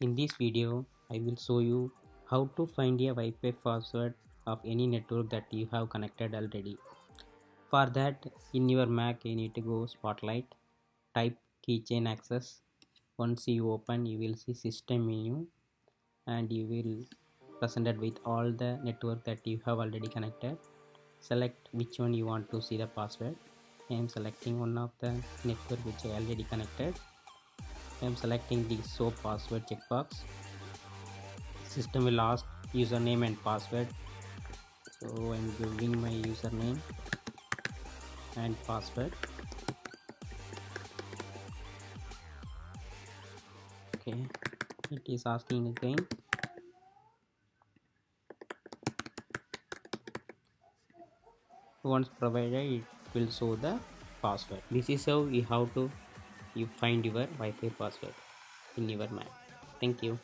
In this video, I will show you how to find a Wi-Fi password of any network that you have connected already. For that, in your Mac, you need to go Spotlight, type Keychain Access. Once you open, you will see System menu, and you will presented with all the network that you have already connected. Select which one you want to see the password. I am selecting one of the network which I already connected. I am selecting the show password checkbox. System will ask username and password, so I'm giving my username and password. Okay, it is asking again. Once provided, it will show the password. This is how you find your Wi-Fi password in your Mac. Thank you.